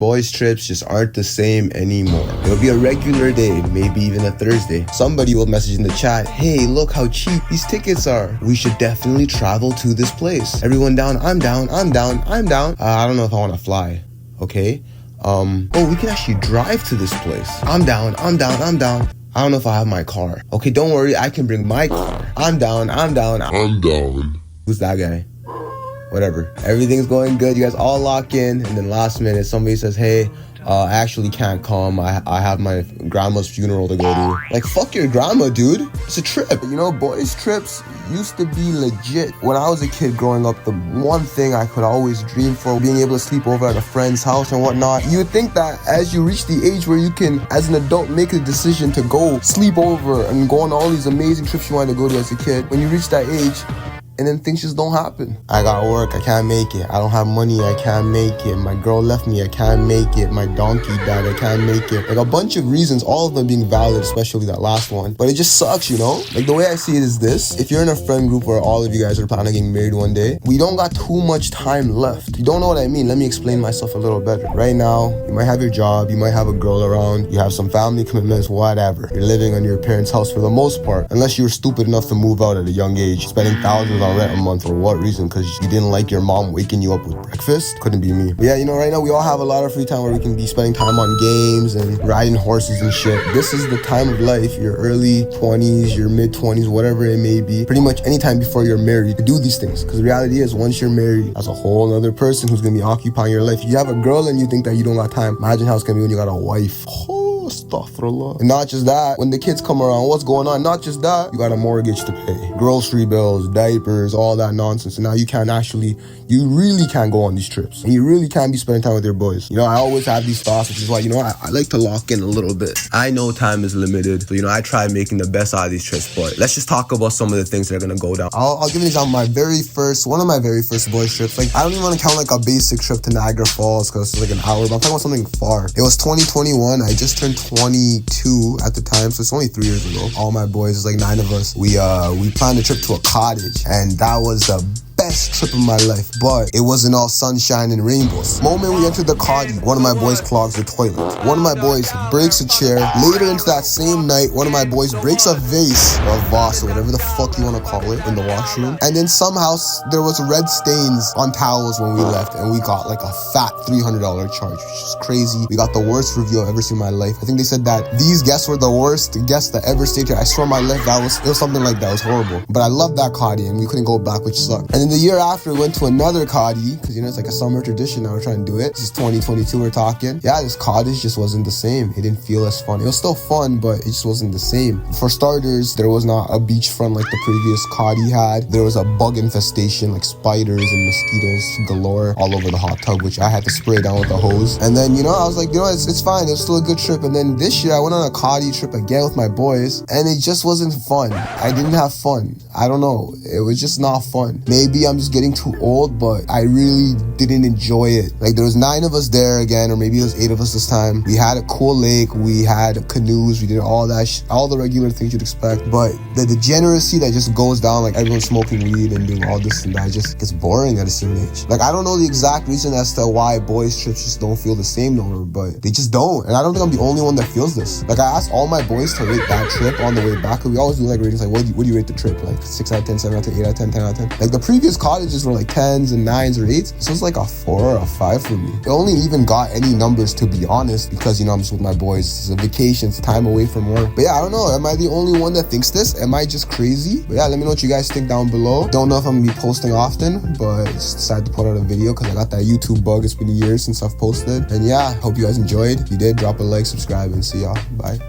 boys trips just aren't the same anymore. It'll be a regular day, maybe even a Thursday. Somebody will message in the chat, hey, look how cheap these tickets are. We should definitely travel to this place. Everyone down? I'm down. I don't know if I want to fly. Okay. Oh, we can actually drive to this place. I'm down. I don't know if I have my car. Okay, don't worry, I can bring my car. I'm down. Who's that guy? Whatever. Everything's going good. You guys all lock in, and then last minute somebody says, hey, I actually can't come. I have my grandma's funeral to go to. Like, fuck your grandma, dude. It's a trip. You know, boys trips used to be legit. When I was a kid growing up, the one thing I could always dream for, being able to sleep over at a friend's house and whatnot. You would think that as you reach the age where you can, as an adult, make a decision to go sleep over and go on all these amazing trips you wanted to go to as a kid. When you reach that age, and then things just don't happen. I got work, I can't make it. I don't have money, I can't make it. My girl left me, I can't make it. My donkey died, I can't make it. Like a bunch of reasons, all of them being valid, especially that last one. But it just sucks, you know? Like the way I see it is this. If you're in a friend group where all of you guys are planning on getting married one day, we don't got too much time left. You don't know what I mean? Let me explain myself a little better. Right now, you might have your job, you might have a girl around, you have some family commitments, whatever. You're living on your parents' house for the most part, unless you're stupid enough to move out at a young age, spending thousands on rent a month. For what reason? Because you didn't like your mom waking you up with breakfast? Couldn't be me. But yeah, you know, right now we all have a lot of free time where we can be spending time on games and riding horses and shit. This is the time of life, your early 20s, your mid 20s, whatever it may be, pretty much any time before you're married, to do these things. Because the reality is, once you're married, that's a whole other person who's gonna be occupying your life. If you have a girl and you think that you don't got time, imagine how it's gonna be when you got a wife. Astaghfirullah. And not just that, when the kids come around, what's going on? Not just that, you got a mortgage to pay, grocery bills, diapers, all that nonsense. And now you really can't go on these trips. And you really can't be spending time with your boys. You know, I always have these thoughts, which is why, you know, I like to lock in a little bit. I know time is limited, so, you know, I try making the best out of these trips. But let's just talk about some of the things that are gonna go down. I'll give an example. One of my very first boys trips. Like, I don't even want to count like a basic trip to Niagara Falls because it's like an hour, but I'm talking about something far. It was 2021. I just turned 22 at the time, so it's only 3 years ago. All my boys, it's like 9 of us. We planned a trip to a cottage, and that was the best trip of my life, but it wasn't all sunshine and rainbows. The moment we entered the cottage, one of my boys clogs the toilet. One of my boys breaks a chair. Later into that same night, one of my boys breaks a vase or a vase or whatever the fuck you want to call it in the washroom. And then somehow there was red stains on towels when we left, and we got like a fat $300 charge, which is crazy. We got the worst review I've ever seen in my life. I think they said that these guests were the worst guests that ever stayed here. I swear my life, it was something like that. It was horrible. But I loved that cottage, and we couldn't go back, which sucked. And then the year after, we went to another cottage, because, you know, it's like a summer tradition now. We're trying to do it. This is 2022, we're talking. Yeah, this cottage just wasn't the same. It didn't feel as fun. It was still fun, but it just wasn't the same. For starters, there was not a beachfront like the previous cottage had. There was a bug infestation, like spiders and mosquitoes galore all over the hot tub, which I had to spray down with a hose. And then, you know, I was like, you know, it's fine. It was still a good trip. And then this year, I went on a cottage trip again with my boys, and it just wasn't fun. I didn't have fun. I don't know. It was just not fun. Maybe I'm just getting too old, but I really didn't enjoy it. Like, there was 9 of us there again, or maybe it was 8 of us this time. We had a cool lake, we had canoes, we did all that all the regular things you'd expect. But the degeneracy that just goes down, like everyone smoking weed and doing all this and that, just gets boring at a certain age. Like, I don't know the exact reason as to why boys trips just don't feel the same no more, but they just don't. And I don't think I'm the only one that feels this. Like, I asked all my boys to rate that trip on the way back, because we always do like ratings, like what do you rate the trip? Like 6 out of 10, 7 out of 10, 8 out of 10, 10 out of 10. Like, the previous cottages were like 10s and 9s or 8s. So it's like a 4 or a 5 for me. It only even got any numbers, to be honest, because, you know, I'm just with my boys. It's a vacation, it's time away from work. But yeah, I don't know. Am I the only one that thinks this? Am I just crazy? But yeah, let me know what you guys think down below. Don't know if I'm gonna be posting often, but just decided to put out a video because I got that YouTube bug. It's been years since I've posted. And yeah, hope you guys enjoyed. If you did, drop a like, subscribe, and see y'all. Bye.